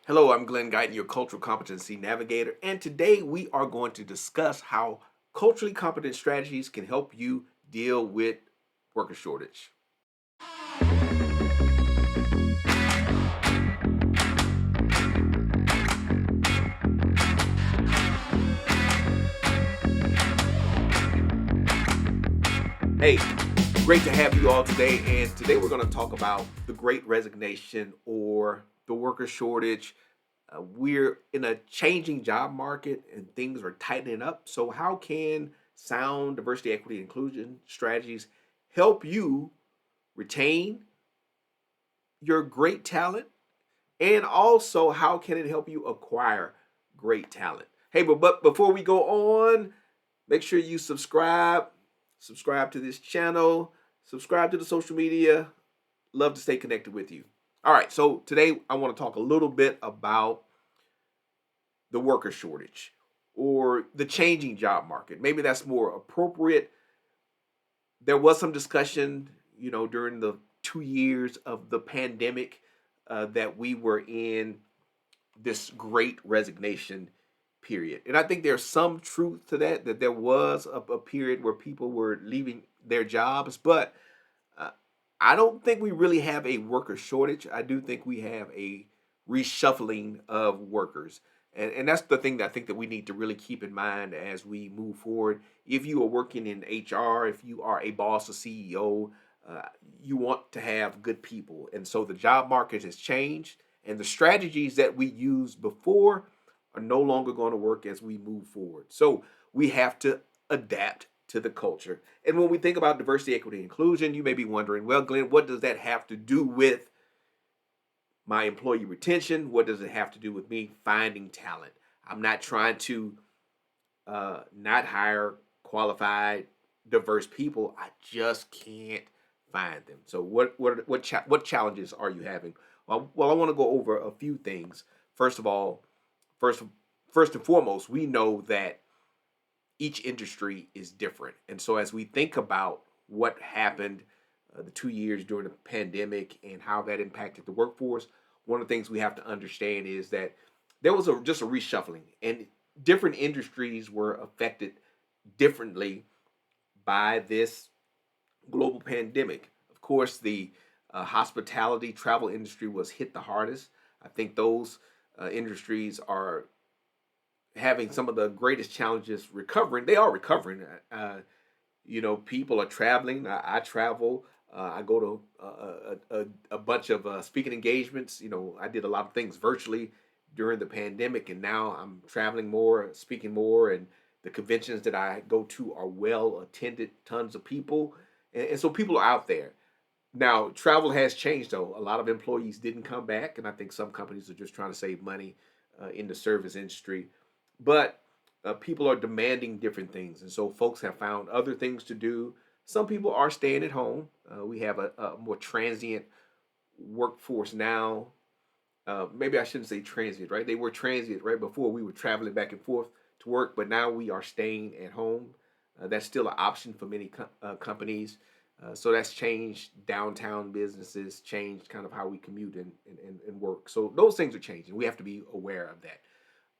Hello, I'm Glen, Guyton, your cultural competency navigator, and today we are going to discuss how culturally competent strategies can help you deal with worker shortage. Hey, great to have you all today, and today we're going to talk about the great resignation or the worker shortage. We're in a changing job market and things are tightening up. So, how can sound diversity, equity, inclusion strategies help you retain your great talent, and also how can it help you acquire great talent? Hey, but before we go on, make sure you subscribe to this channel, subscribe to the social media. Love to stay connected with you. All right, so today I want to talk a little bit about the worker shortage or the changing job market. Maybe that's more appropriate. There was some discussion, during the 2 years of the pandemic that we were in this great resignation period. And I think there's some truth to that there was a period where people were leaving their jobs, but uh, I don't think we really have a worker shortage. I do think we have a reshuffling of workers. And that's the thing that I think that we need to really keep in mind as we move forward. If you are working in HR, if you are a boss, a CEO, uh, you want to have good people. And so the job market has changed, and the strategies that we used before are no longer going to work as we move forward. So we have to adapt to the culture. And when we think about diversity, equity, inclusion, you may be wondering, well, Glenn, what does that have to do with my employee retention? What does it have to do with me finding talent? I'm not trying to not hire qualified, diverse people. I just can't find them. So what challenges are you having? Well, I want to go over a few things. First of all, first first and foremost, we know that each industry is different, and so as we think about what happened the 2 years during the pandemic and how that impacted the workforce, one of the things we have to understand is that there was just a reshuffling, and different industries were affected differently by this global pandemic. Of course, the hospitality travel industry was hit the hardest. I think those industries are having some of the greatest challenges recovering. They are recovering. People are traveling. I travel. I go to a bunch of speaking engagements. I did a lot of things virtually during the pandemic, and now I'm traveling more, speaking more, and the conventions that I go to are well attended, tons of people, and so people are out there. Now, travel has changed though. A lot of employees didn't come back, and I think some companies are just trying to save money in the service industry. But people are demanding different things, and so folks have found other things to do. Some people are staying at home. We have a more transient workforce now. Maybe I shouldn't say transient, right? They were transient right before we were traveling back and forth to work, but now we are staying at home. That's still an option for many companies. So that's changed downtown businesses, changed kind of how we commute and work. So those things are changing. We have to be aware of that.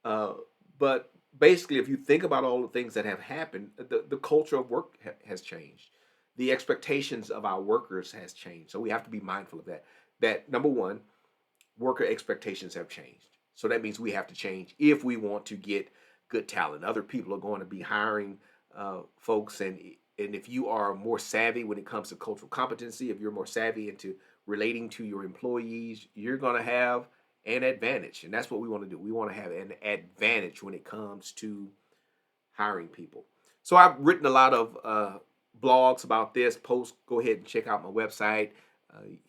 Uh, but basically, if you think about all the things that have happened, the culture of work has changed. The expectations of our workers has changed. So we have to be mindful of that. That number one, worker expectations have changed. So that means we have to change if we want to get good talent. Other people are going to be hiring folks, and if you are more savvy when it comes to cultural competency, if you're more savvy into relating to your employees, you're going to have an advantage, and that's what we want to do. We want to have an advantage when it comes to hiring people. So I've written a lot of blogs about this. Posts. Go ahead and check out my website.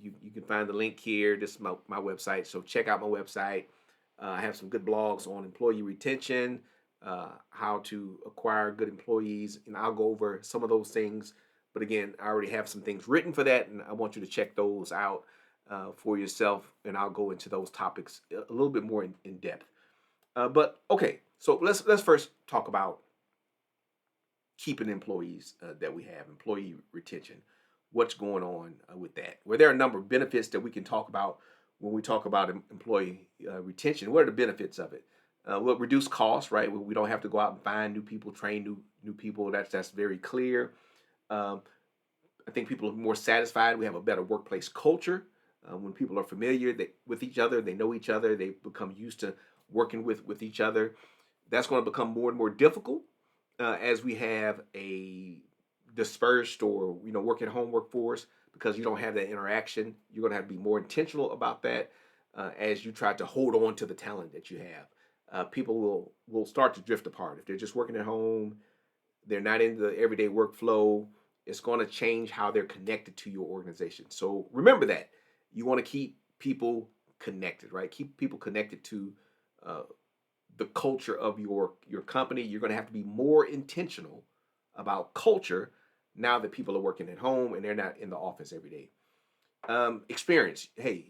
You can find the link here. This is my website. So check out my website. I have some good blogs on employee retention, how to acquire good employees, and I'll go over some of those things. But again, I already have some things written for that, and I want you to check those out for yourself. And I'll go into those topics a little bit more in depth. But okay, so let's first talk about keeping employees that we have, employee retention. What's going on with that? Well, there are a number of benefits that we can talk about when we talk about employee retention, what are the benefits of it? Well, reduce costs, right? We don't have to go out and find new people, train new people. That's very clear. Um, I think people are more satisfied. We have a better workplace culture. When people are familiar with each other, they know each other, they become used to working with each other. That's going to become more and more difficult as we have a dispersed or work at home workforce, because you don't have that interaction. You're going to have to be more intentional about that as you try to hold on to the talent that you have. People will start to drift apart if they're just working at home. They're not in the everyday workflow. It's going to change how they're connected to your organization. So remember that you want to keep people connected, right? Keep people connected to uh, the culture of your company. You're going to have to be more intentional about culture now that people are working at home and they're not in the office every day. Experience. Hey,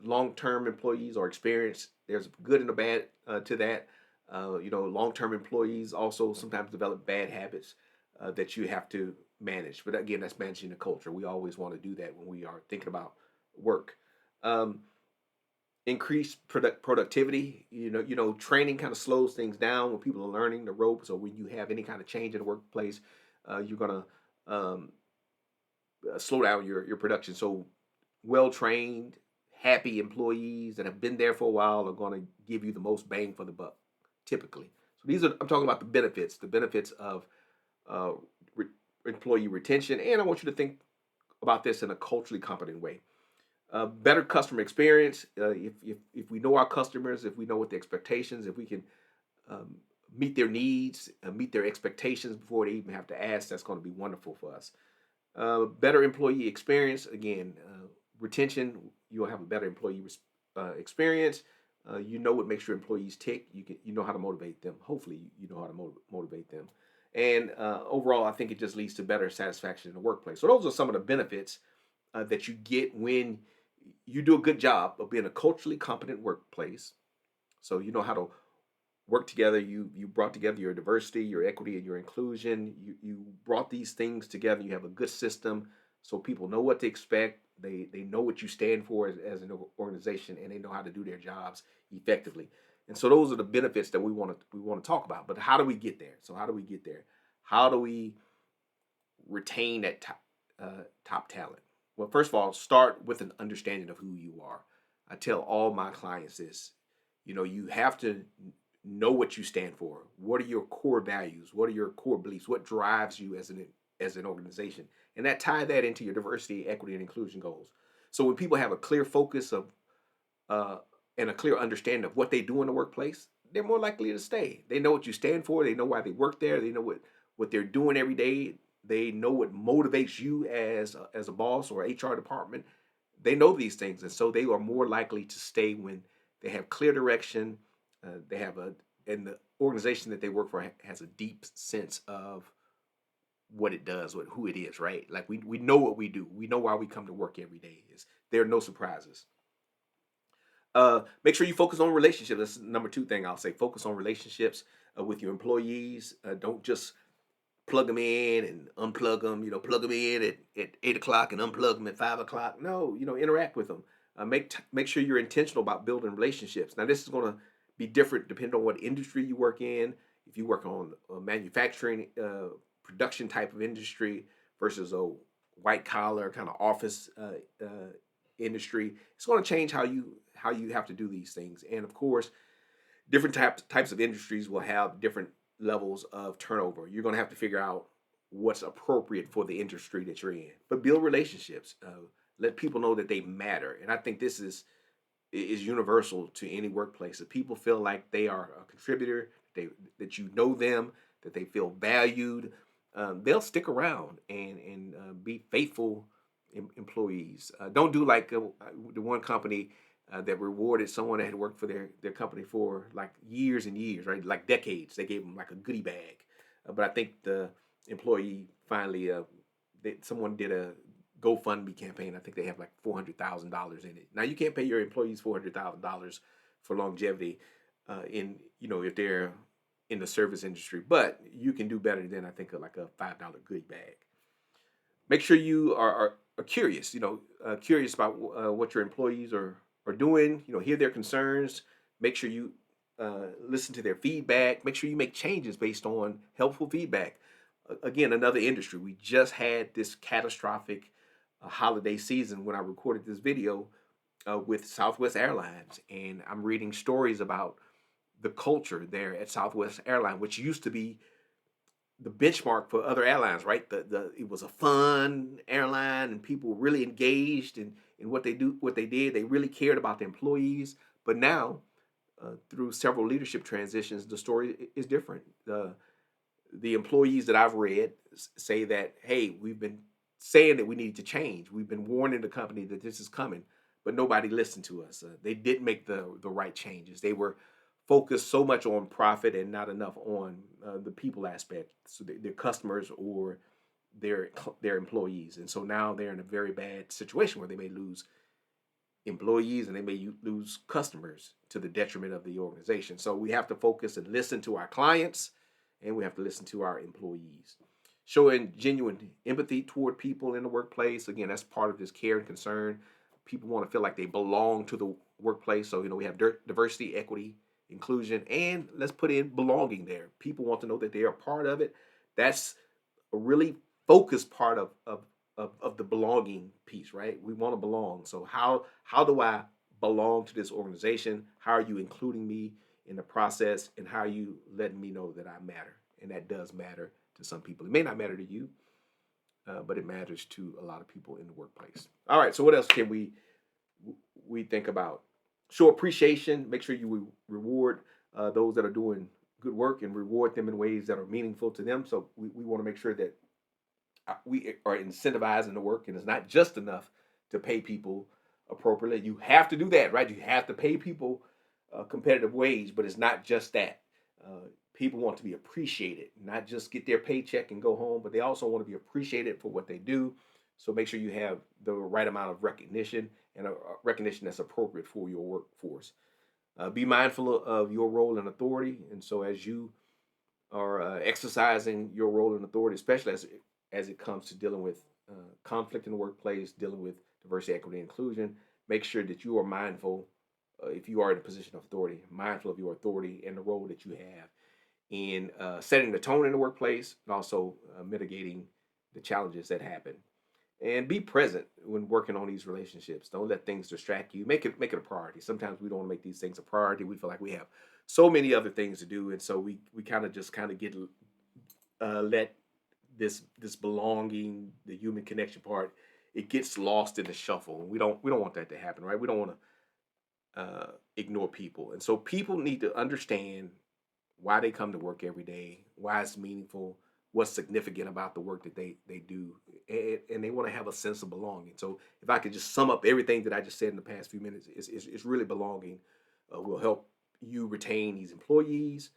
long-term employees are experienced. There's good and a bad to that. Long-term employees also sometimes develop bad habits that you have to manage. But again, that's managing the culture. We always want to do that when we are thinking about work. Um, Increase productivity. Training kind of slows things down when people are learning the ropes, or when you have any kind of change in the workplace. You're gonna um, slow down your production. So well trained, happy employees that have been there for a while are going to give you the most bang for the buck, typically. So I'm talking about the benefits of uh, re- employee retention, and I want you to think about this in a culturally competent way. Better customer experience. If we know our customers, if we know what the expectations, if we can um, meet their needs, meet their expectations before they even have to ask, that's going to be wonderful for us. Better employee experience. Again, retention. You'll have a better employee experience. You know what makes your employees tick. You know how to motivate them. Hopefully, you know how to motivate them. And overall, I think it just leads to better satisfaction in the workplace. So those are some of the benefits that you get when you do a good job of being a culturally competent workplace. So you know how to work together. You brought together your diversity, your equity, and your inclusion. You brought these things together. You have a good system, so people know what to expect. They know what you stand for as an organization, and they know how to do their jobs effectively. And so those are the benefits that we want to talk about. But how do we get there? So how do we get there? How do we retain that top talent? Well, first of all, start with an understanding of who you are. I tell all my clients this. You have to know what you stand for. What are your core values? What are your core beliefs? What drives you as an organization? And tie that into your diversity, equity, and inclusion goals. So when people have a clear focus of uh, and a clear understanding of what they do in the workplace, they're more likely to stay. They know what you stand for. They know why they work there. They know what they're doing every day. They know what motivates you as a boss or HR department. They know these things, and so they are more likely to stay when they have clear direction. They have and the organization that they work for has a deep sense of what it does, who it is, right? Like we know what we do. We know why we come to work every day. There are no surprises. Make sure you focus on relationships. That's the number two thing I'll say. Focus on relationships with your employees. Don't just plug them in and unplug them. Plug them in at 8 o'clock and unplug them at 5 o'clock. No, interact with them. Make sure you're intentional about building relationships. Now, this is going to be different depending on what industry you work in. If you work on a manufacturing, production type of industry versus a white collar kind of office industry, it's going to change how you have to do these things. And of course, different types of industries will have different levels of turnover. You're going to have to figure out what's appropriate for the industry that you're in. But build relationships. Let people know that they matter. And I think this is universal to any workplace. If people feel like they are a contributor, that you know them, that they feel valued, they'll stick around and be faithful employees. Don't do like the one company that rewarded someone that had worked for their company for like years and years, right? Like decades. They gave them like a goodie bag. But I think the employee finally, someone did a GoFundMe campaign. I think they have like $400,000 in it. Now you can't pay your employees $400,000 for longevity, if they're in the service industry, but you can do better than I think like a $5 goodie bag. Make sure you are curious, curious about what your employees are are doing, hear their concerns, make sure you listen to their feedback, make sure you make changes based on helpful feedback. Again, another industry. We just had this catastrophic holiday season when I recorded this video with Southwest Airlines, and I'm reading stories about the culture there at Southwest Airlines, which used to be the benchmark for other airlines, right? The It was a fun airline, and people really engaged in what they did. They really cared about the employees. But now, through several leadership transitions, the story is different. The employees that I've read say that, hey, we've been saying that we need to change. We've been warning the company that this is coming, but nobody listened to us. They didn't make the right changes. They were focused so much on profit and not enough on the people aspect, so their customers or their employees. And so now they're in a very bad situation where they may lose employees and they may lose customers to the detriment of the organization. So we have to focus and listen to our clients, and we have to listen to our employees. Showing genuine empathy toward people in the workplace. Again, that's part of this care and concern. People want to feel like they belong to the workplace. So, we have diversity, equity, inclusion, and let's put in belonging there. People want to know that they are part of it. That's a really focused part of the belonging piece, right? We want to belong. So how do I belong to this organization? How are you including me in the process? And how are you letting me know that I matter? And that does matter to some people. It may not matter to you, but it matters to a lot of people in the workplace. All right. So what else can we think about? Show appreciation. Make sure you reward those that are doing good work and reward them in ways that are meaningful to them. So we want to make sure that we are incentivizing the work, and it's not just enough to pay people appropriately. You have to do that, right? You have to pay people a competitive wage, but it's not just that. People want to be appreciated, not just get their paycheck and go home, but they also want to be appreciated for what they do. So make sure you have the right amount of recognition, and a recognition that's appropriate for your workforce. Be mindful of your role and authority, and so as you are exercising your role and authority, especially as it comes to dealing with conflict in the workplace, dealing with diversity, equity, and inclusion, make sure that you are mindful, if you are in a position of authority, mindful of your authority and the role that you have in setting the tone in the workplace, and also mitigating the challenges that happen. And be present when working on these relationships. Don't let things distract you. Make it a priority. Sometimes we don't want to make these things a priority. We feel like we have so many other things to do, and so we kind of get let this belonging, the human connection part, it gets lost in the shuffle. We don't want that to happen, right? We don't want to ignore people, and so people need to understand why they come to work every day, why it's meaningful, what's significant about the work that they do, and they want to have a sense of belonging. So if I could just sum up everything that I just said in the past few minutes, it's really belonging will help you retain these employees.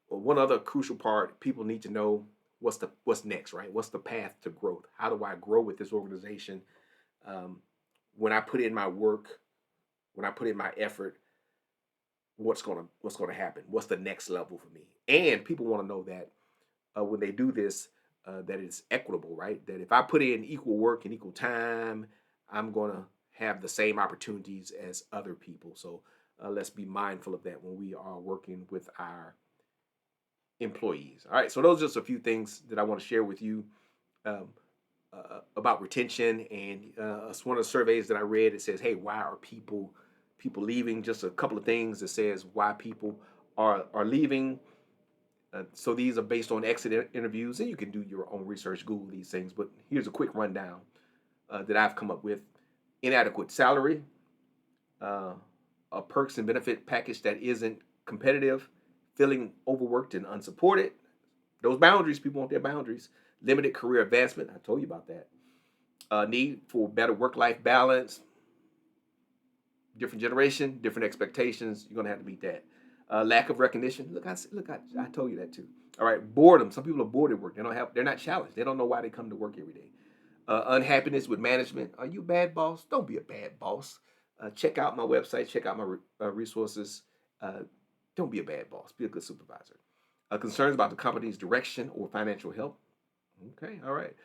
One other crucial part, people need to know what's next, right? What's the path to growth? How do I grow with this organization? When I put in my work, when I put in my effort, what's gonna happen? What's the next level for me? And people want to know that when they do this, that it's equitable, right? That if I put in equal work and equal time, I'm gonna have the same opportunities as other people. So let's be mindful of that when we are working with our employees. All right, so those are just a few things that I want to share with you um, about retention. And it's one of the surveys that I read. It says, "Hey, why are people leaving?" Just a couple of things that says why people are leaving. So these are based on exit interviews, and you can do your own research, Google these things. But here's a quick rundown that I've come up with: inadequate salary, uh, a perks and benefit package that isn't competitive, feeling overworked and unsupported. Those boundaries, people want their boundaries. Limited career advancement. I told you about that. Need for better work-life balance. Different generation, different expectations. You're gonna have to meet that. Lack of recognition. I told you that too. All right, boredom. Some people are bored at work. They're not challenged. They don't know why they come to work every day. Unhappiness with management. Are you a bad boss? Don't be a bad boss. Check out my website. Check out my resources. Uh, don't be a bad boss. Be a good supervisor. Concerns about the company's direction or financial health. Okay, all right.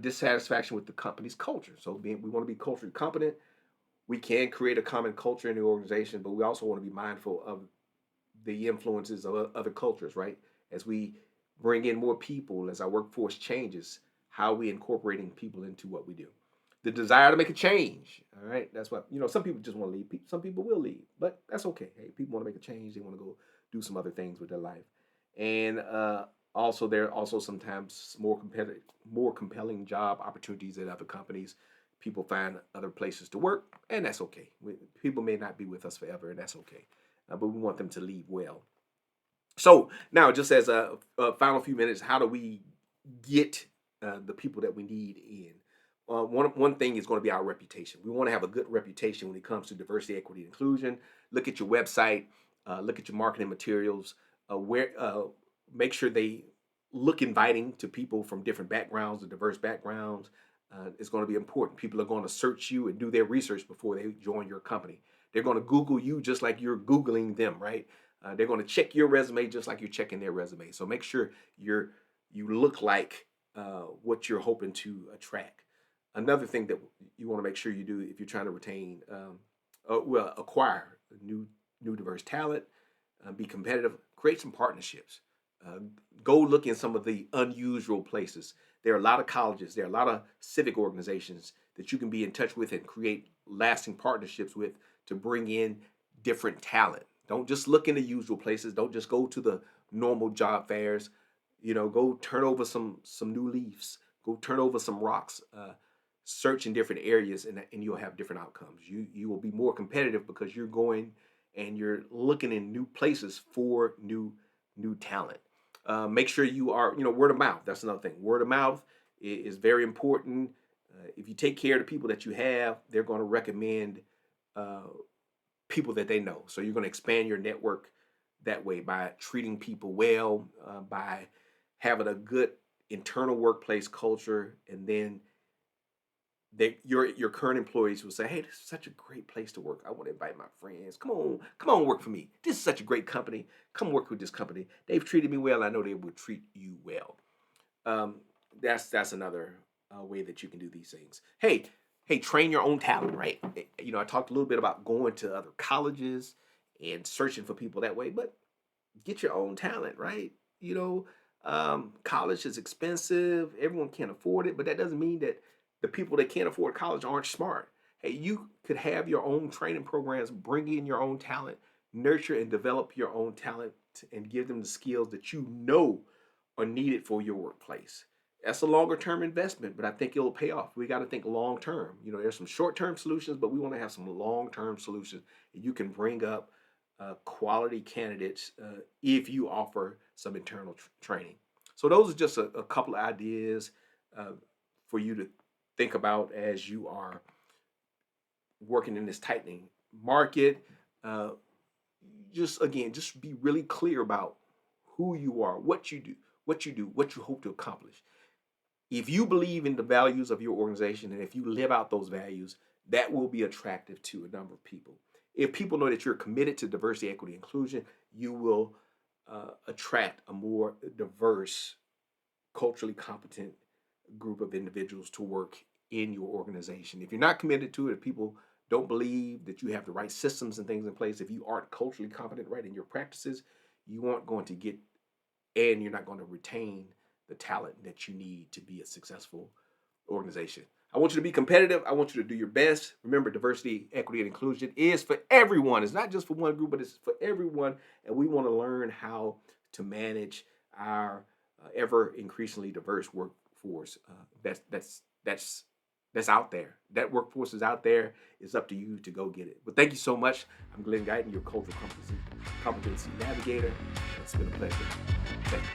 Dissatisfaction with the company's culture. So we want to be culturally competent. We can create a common culture in the organization, but we also want to be mindful of the influences of other cultures, right? As we bring in more people, as our workforce changes, how are we incorporating people into what we do? The desire to make a change, all right? That's what, some people just want to leave. Some people will leave, but that's okay. Hey, people want to make a change. They want to go do some other things with their life. And also, there are also sometimes more compelling job opportunities at other companies. People find other places to work, and that's okay. People may not be with us forever, and that's okay. But we want them to leave well. So now, just as a final few minutes, how do we get the people that we need in? One thing is going to be our reputation. We want to have a good reputation when it comes to diversity, equity, and inclusion. Look at your website. Look at your marketing materials. Make sure they look inviting to people from different backgrounds or diverse backgrounds. It's going to be important. People are going to search you and do their research before they join your company. They're going to Google you just like you're Googling them, right? They're going to check your resume just like you're checking their resume. So make sure you look like what you're hoping to attract. Another thing that you want to make sure you do if you're trying to retain, acquire new diverse talent, be competitive, create some partnerships. Go look in some of the unusual places. There are a lot of colleges, there are a lot of civic organizations that you can be in touch with and create lasting partnerships with to bring in different talent. Don't just look in the usual places. Don't just go to the normal job fairs. Go turn over some new leaves. Go turn over some rocks. Search in different areas, and you'll have different outcomes. You will be more competitive because you're going and you're looking in new places for new talent. Make sure you are, word of mouth. That's another thing. Word of mouth is very important. If you take care of the people that you have, they're going to recommend people that they know. So you're going to expand your network that way by treating people well, by having a good internal workplace culture, and then your current employees will say, "Hey, this is such a great place to work. I want to invite my friends. Come on, work for me. This is such a great company. Come work with this company. They've treated me well. I know they will treat you well." That's another way that you can do these things. Hey, train your own talent, right? I talked a little bit about going to other colleges and searching for people that way, but get your own talent, right? College is expensive. Everyone can't afford it, but that doesn't mean that the people that can't afford college aren't smart. Hey, you could have your own training programs, bring in your own talent, nurture and develop your own talent, and give them the skills that you know are needed for your workplace. That's a longer term investment, but I think it'll pay off. We got to think long term. There's some short term solutions, but we want to have some long term solutions. You can bring up quality candidates if you offer some internal training. So those are just a couple of ideas for you to think about as you are working in this tightening market. Just be really clear about who you are, what you do, what you hope to accomplish. If you believe in the values of your organization and if you live out those values, that will be attractive to a number of people. If people know that you're committed to diversity, equity, inclusion, you will attract a more diverse, culturally competent group of individuals to work in your organization. If you're not committed to it, if people don't believe that you have the right systems and things in place, if you aren't culturally competent right in your practices, you aren't going to get, and you're not going to retain the talent that you need to be a successful organization. I want you to be competitive. I want you to do your best. Remember, diversity, equity, and inclusion is for everyone. It's not just for one group, but it's for everyone. And we want to learn how to manage our ever increasingly diverse workforce. That's out there. That workforce is out there. It's up to you to go get it. But thank you so much. I'm Glen Guyton, your cultural competency navigator. It's been a pleasure. Thank you.